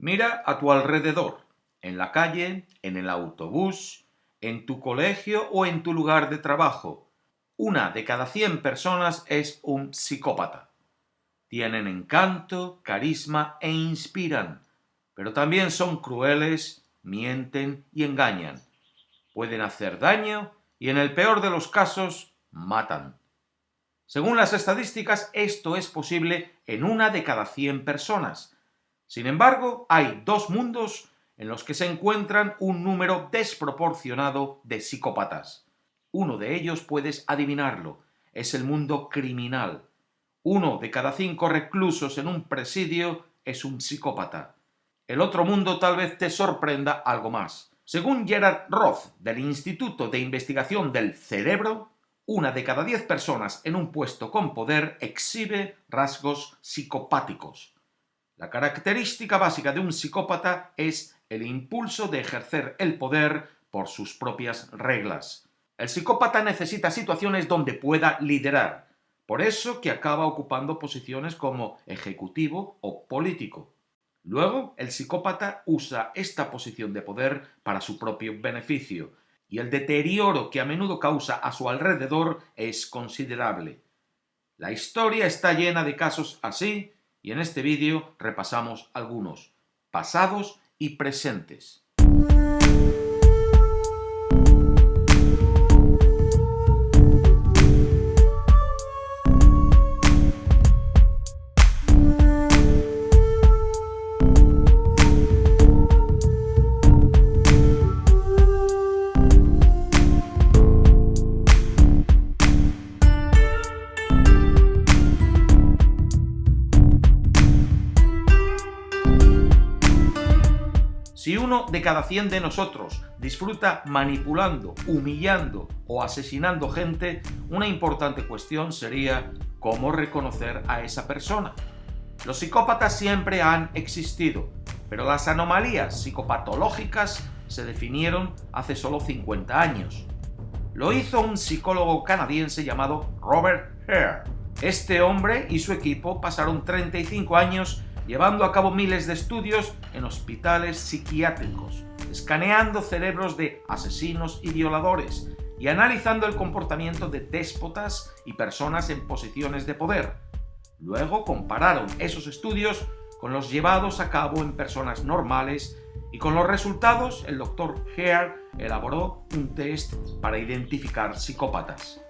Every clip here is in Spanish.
Mira a tu alrededor, en la calle, en el autobús, en tu colegio o en tu lugar de trabajo. 1 de cada 100 personas es un psicópata. Tienen encanto, carisma e inspiran, pero también son crueles, mienten y engañan. Pueden hacer daño y en el peor de los casos, matan. Según las estadísticas, esto es posible en 1 de cada 100 personas. Sin embargo, hay 2 mundos en los que se encuentran un número desproporcionado de psicópatas. Uno de ellos puedes adivinarlo, es el mundo criminal. 1 de cada 5 reclusos en un presidio es un psicópata. El otro mundo tal vez te sorprenda algo más. Según Gerard Roth, del Instituto de Investigación del Cerebro, 1 de cada 10 personas en un puesto con poder exhibe rasgos psicopáticos. La característica básica de un psicópata es el impulso de ejercer el poder por sus propias reglas. El psicópata necesita situaciones donde pueda liderar, por eso que acaba ocupando posiciones como ejecutivo o político. Luego, el psicópata usa esta posición de poder para su propio beneficio, y el deterioro que a menudo causa a su alrededor es considerable. La historia está llena de casos así, y en este vídeo repasamos algunos, pasados y presentes. Si 1 de cada 100 de nosotros disfruta manipulando, humillando o asesinando gente, una importante cuestión sería ¿cómo reconocer a esa persona? Los psicópatas siempre han existido, pero las anomalías psicopatológicas se definieron hace solo 50 años. Lo hizo un psicólogo canadiense llamado Robert Hare. Este hombre y su equipo pasaron 35 años llevando a cabo miles de estudios en hospitales psiquiátricos, escaneando cerebros de asesinos y violadores y analizando el comportamiento de déspotas y personas en posiciones de poder. Luego compararon esos estudios con los llevados a cabo en personas normales y con los resultados el Dr. Hare elaboró un test para identificar psicópatas.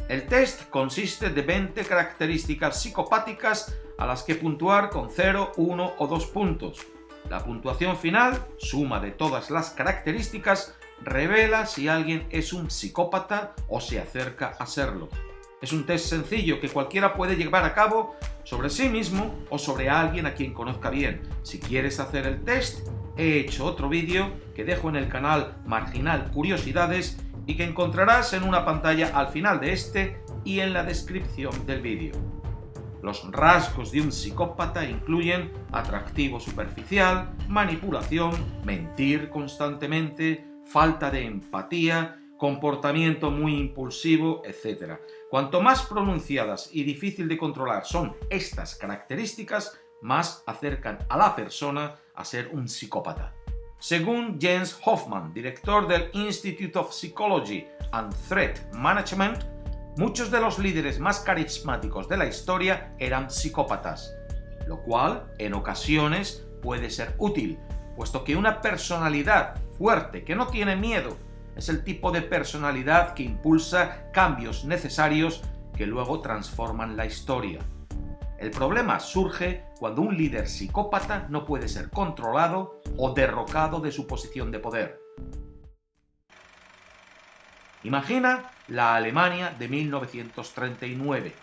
El test consiste de 20 características psicopáticas a las que puntuar con 0, 1 o 2 puntos. La puntuación final, suma de todas las características, revela si alguien es un psicópata o se acerca a serlo. Es un test sencillo que cualquiera puede llevar a cabo sobre sí mismo o sobre alguien a quien conozca bien. Si quieres hacer el test, he hecho otro vídeo que dejo en el canal Marginal Curiosidades y que encontrarás en una pantalla al final de este y en la descripción del vídeo. Los rasgos de un psicópata incluyen atractivo superficial, manipulación, mentir constantemente, falta de empatía, comportamiento muy impulsivo, etc. Cuanto más pronunciadas y difícil de controlar son estas características, más acercan a la persona a ser un psicópata. Según Jens Hoffman, director del Institute of Psychology and Threat Management, muchos de los líderes más carismáticos de la historia eran psicópatas, lo cual en ocasiones puede ser útil, puesto que una personalidad fuerte que no tiene miedo es el tipo de personalidad que impulsa cambios necesarios que luego transforman la historia. El problema surge cuando un líder psicópata no puede ser controlado o derrocado de su posición de poder. Imagina la Alemania de 1939.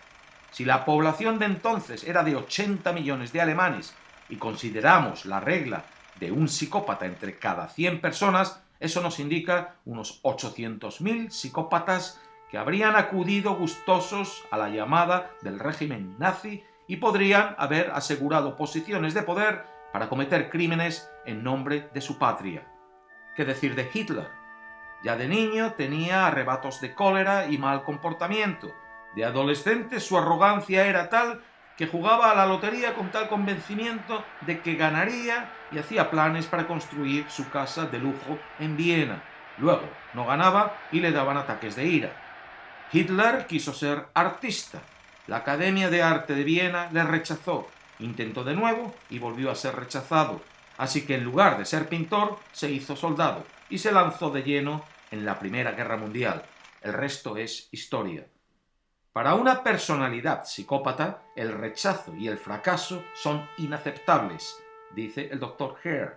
Si la población de entonces era de 80 millones de alemanes y consideramos la regla de un psicópata entre cada 100 personas, eso nos indica unos 800.000 psicópatas que habrían acudido gustosos a la llamada del régimen nazi y podrían haber asegurado posiciones de poder para cometer crímenes en nombre de su patria. ¿Qué decir de Hitler? Ya de niño tenía arrebatos de cólera y mal comportamiento. De adolescente su arrogancia era tal que jugaba a la lotería con tal convencimiento de que ganaría y hacía planes para construir su casa de lujo en Viena. Luego no ganaba y le daban ataques de ira. Hitler quiso ser artista. La Academia de Arte de Viena le rechazó. Intentó de nuevo y volvió a ser rechazado. Así que en lugar de ser pintor, se hizo soldado y se lanzó de lleno en la Primera Guerra Mundial. El resto es historia. Para una personalidad psicópata, el rechazo y el fracaso son inaceptables, dice el Dr. Hare.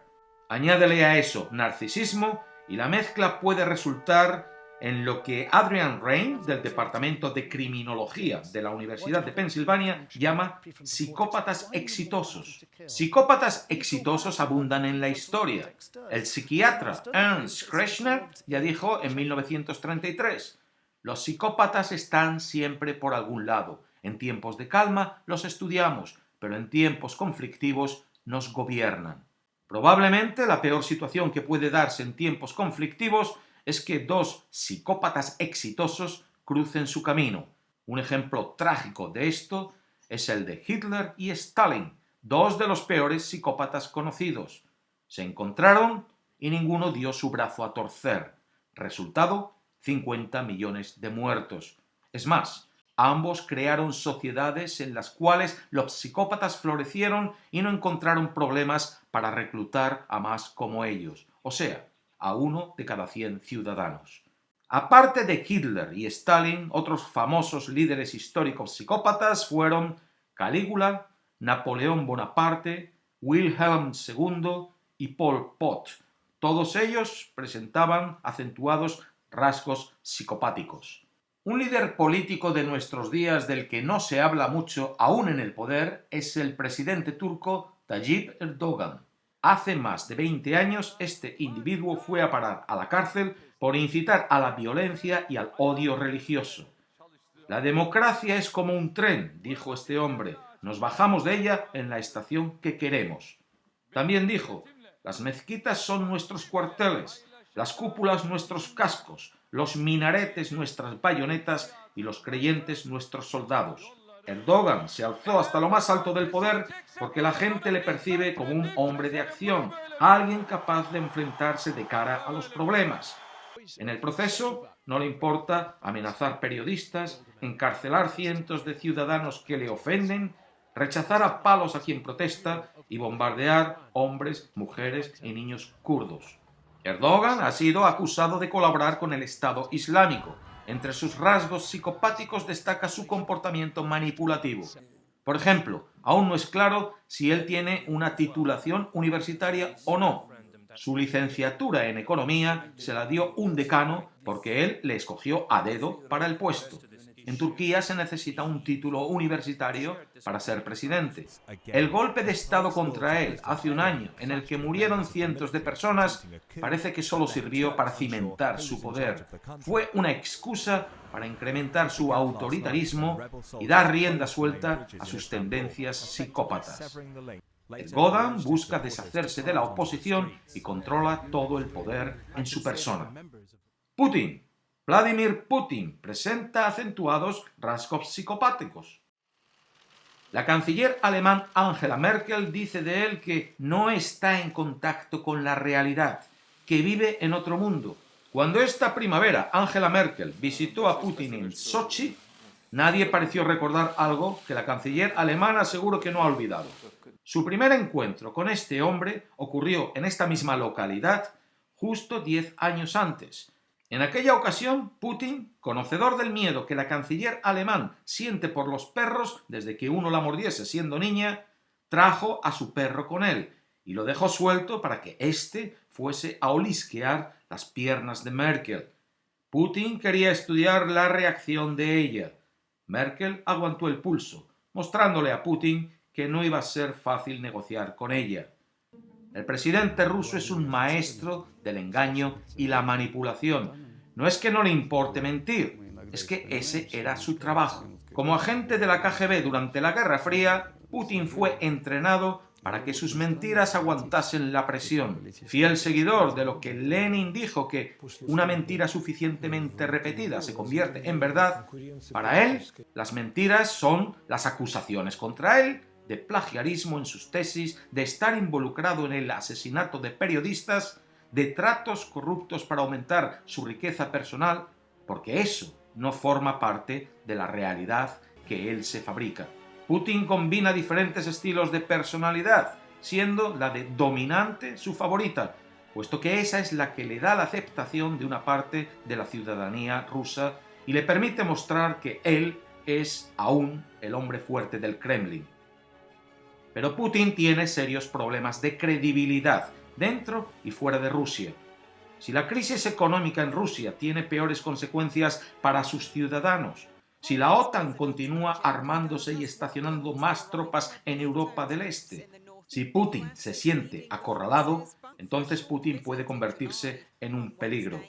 Añádele a eso narcisismo y la mezcla puede resultar en lo que Adrian Raine, del Departamento de Criminología de la Universidad de Pensilvania, llama psicópatas exitosos. Psicópatas exitosos abundan en la historia. El psiquiatra Ernst Kreshner ya dijo en 1933: los psicópatas están siempre por algún lado. En tiempos de calma los estudiamos, pero en tiempos conflictivos nos gobiernan. Probablemente la peor situación que puede darse en tiempos conflictivos es que dos psicópatas exitosos crucen su camino. Un ejemplo trágico de esto es el de Hitler y Stalin, dos de los peores psicópatas conocidos. Se encontraron y ninguno dio su brazo a torcer. Resultado: 50 millones de muertos. Es más, ambos crearon sociedades en las cuales los psicópatas florecieron y no encontraron problemas para reclutar a más como ellos, o sea, a 1 de cada 100 ciudadanos. Aparte de Hitler y Stalin, otros famosos líderes históricos psicópatas fueron Calígula, Napoleón Bonaparte, Wilhelm II y Pol Pot. Todos ellos presentaban acentuados rasgos psicopáticos. Un líder político de nuestros días del que no se habla mucho aún en el poder es el presidente turco Tayyip Erdogan. Hace más de 20 años este individuo fue a parar a la cárcel por incitar a la violencia y al odio religioso. La democracia es como un tren, dijo este hombre, nos bajamos de ella en la estación que queremos. También dijo: las mezquitas son nuestros cuarteles, las cúpulas nuestros cascos, los minaretes nuestras bayonetas y los creyentes nuestros soldados. Erdogan se alzó hasta lo más alto del poder porque la gente le percibe como un hombre de acción, alguien capaz de enfrentarse de cara a los problemas. En el proceso no le importa amenazar periodistas, encarcelar cientos de ciudadanos que le ofenden, rechazar a palos a quien protesta y bombardear hombres, mujeres y niños kurdos. Erdogan ha sido acusado de colaborar con el Estado Islámico. Entre sus rasgos psicopáticos destaca su comportamiento manipulativo. Por ejemplo, aún no es claro si él tiene una titulación universitaria o no. Su licenciatura en economía se la dio un decano porque él le escogió a dedo para el puesto. En Turquía se necesita un título universitario para ser presidente. El golpe de Estado contra él hace un año, en el que murieron cientos de personas, parece que solo sirvió para cimentar su poder. Fue una excusa para incrementar su autoritarismo y dar rienda suelta a sus tendencias psicópatas. Erdogan busca deshacerse de la oposición y controla todo el poder en su persona. Putin. Vladimir Putin presenta acentuados rasgos psicopáticos. La canciller alemán Angela Merkel dice de él que no está en contacto con la realidad, que vive en otro mundo. Cuando esta primavera Angela Merkel visitó a Putin en Sochi, nadie pareció recordar algo que la canciller alemana aseguró que no ha olvidado. Su primer encuentro con este hombre ocurrió en esta misma localidad justo 10 años antes. En aquella ocasión, Putin, conocedor del miedo que la canciller alemán siente por los perros desde que uno la mordiese siendo niña, trajo a su perro con él y lo dejó suelto para que éste fuese a olisquear las piernas de Merkel. Putin quería estudiar la reacción de ella. Merkel aguantó el pulso, mostrándole a Putin que no iba a ser fácil negociar con ella. El presidente ruso es un maestro del engaño y la manipulación. No es que no le importe mentir, es que ese era su trabajo. Como agente de la KGB durante la Guerra Fría, Putin fue entrenado para que sus mentiras aguantasen la presión. Fiel seguidor de lo que Lenin dijo, que una mentira suficientemente repetida se convierte en verdad, para él las mentiras son las acusaciones contra él de plagiarismo en sus tesis, de estar involucrado en el asesinato de periodistas, de tratos corruptos para aumentar su riqueza personal, porque eso no forma parte de la realidad que él se fabrica. Putin combina diferentes estilos de personalidad, siendo la de dominante su favorita, puesto que esa es la que le da la aceptación de una parte de la ciudadanía rusa y le permite mostrar que él es aún el hombre fuerte del Kremlin. Pero Putin tiene serios problemas de credibilidad dentro y fuera de Rusia. Si la crisis económica en Rusia tiene peores consecuencias para sus ciudadanos, si la OTAN continúa armándose y estacionando más tropas en Europa del Este, si Putin se siente acorralado, entonces Putin puede convertirse en un peligro,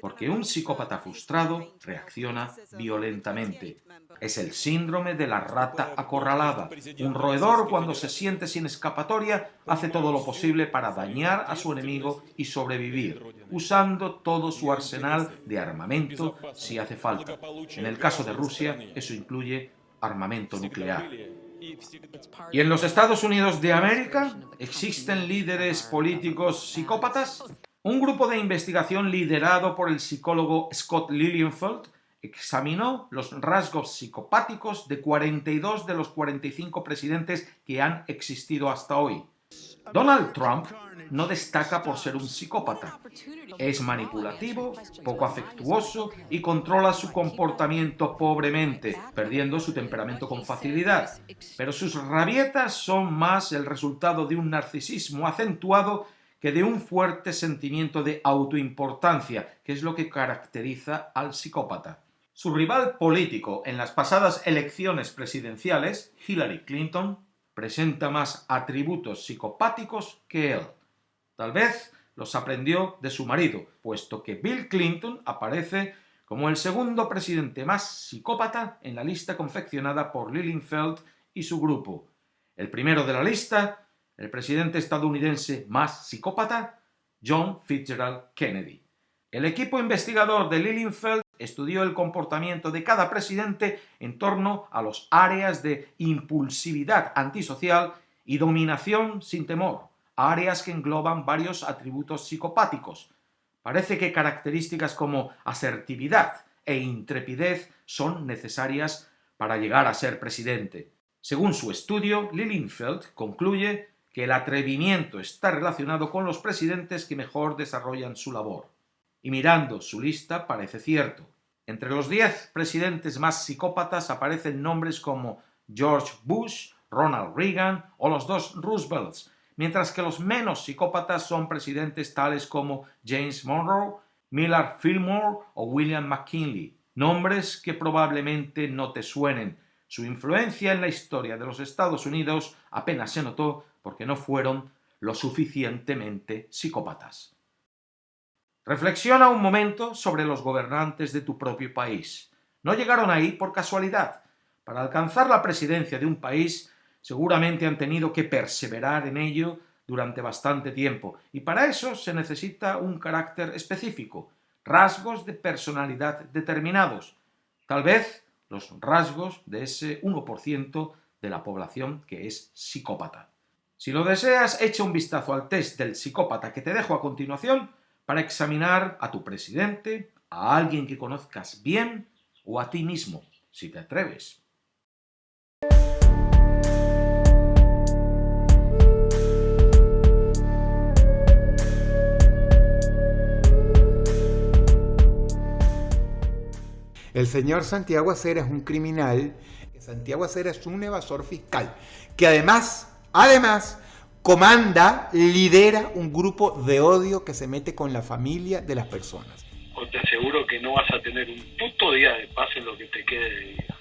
porque un psicópata frustrado reacciona violentamente. Es el síndrome de la rata acorralada. Un roedor, cuando se siente sin escapatoria, hace todo lo posible para dañar a su enemigo y sobrevivir, usando todo su arsenal de armamento si hace falta. En el caso de Rusia, eso incluye armamento nuclear. ¿Y en los Estados Unidos de América existen líderes políticos psicópatas? Un grupo de investigación liderado por el psicólogo Scott Lilienfeld examinó los rasgos psicopáticos de 42 de los 45 presidentes que han existido hasta hoy. Donald Trump no destaca por ser un psicópata. Es manipulativo, poco afectuoso y controla su comportamiento pobremente, perdiendo su temperamento con facilidad. Pero sus rabietas son más el resultado de un narcisismo acentuado que de un fuerte sentimiento de autoimportancia, que es lo que caracteriza al psicópata. Su rival político en las pasadas elecciones presidenciales, Hillary Clinton, presenta más atributos psicopáticos que él. Tal vez los aprendió de su marido, puesto que Bill Clinton aparece como el segundo presidente más psicópata en la lista confeccionada por Lilienfeld y su grupo. El primero de la lista, el presidente estadounidense más psicópata, John Fitzgerald Kennedy. El equipo investigador de Lilienfeld estudió el comportamiento de cada presidente en torno a las áreas de impulsividad antisocial y dominación sin temor, áreas que engloban varios atributos psicopáticos. Parece que características como asertividad e intrepidez son necesarias para llegar a ser presidente. Según su estudio, Lilienfeld concluye que el atrevimiento está relacionado con los presidentes que mejor desarrollan su labor. Y mirando su lista parece cierto. Entre los 10 presidentes más psicópatas aparecen nombres como George Bush, Ronald Reagan o los dos Roosevelts, mientras que los menos psicópatas son presidentes tales como James Monroe, Millard Fillmore o William McKinley, nombres que probablemente no te suenen. Su influencia en la historia de los Estados Unidos apenas se notó porque no fueron lo suficientemente psicópatas. Reflexiona un momento sobre los gobernantes de tu propio país. No llegaron ahí por casualidad. Para alcanzar la presidencia de un país, seguramente han tenido que perseverar en ello durante bastante tiempo, y para eso se necesita un carácter específico, rasgos de personalidad determinados, tal vez los rasgos de ese 1% de la población que es psicópata. Si lo deseas, echa un vistazo al test del psicópata que te dejo a continuación para examinar a tu presidente, a alguien que conozcas bien o a ti mismo, si te atreves. El señor Santiago Acera es un criminal. Santiago Acera es un evasor fiscal que además comanda, lidera un grupo de odio que se mete con la familia de las personas. Te aseguro que no vas a tener un puto día de paz en lo que te quede de vida.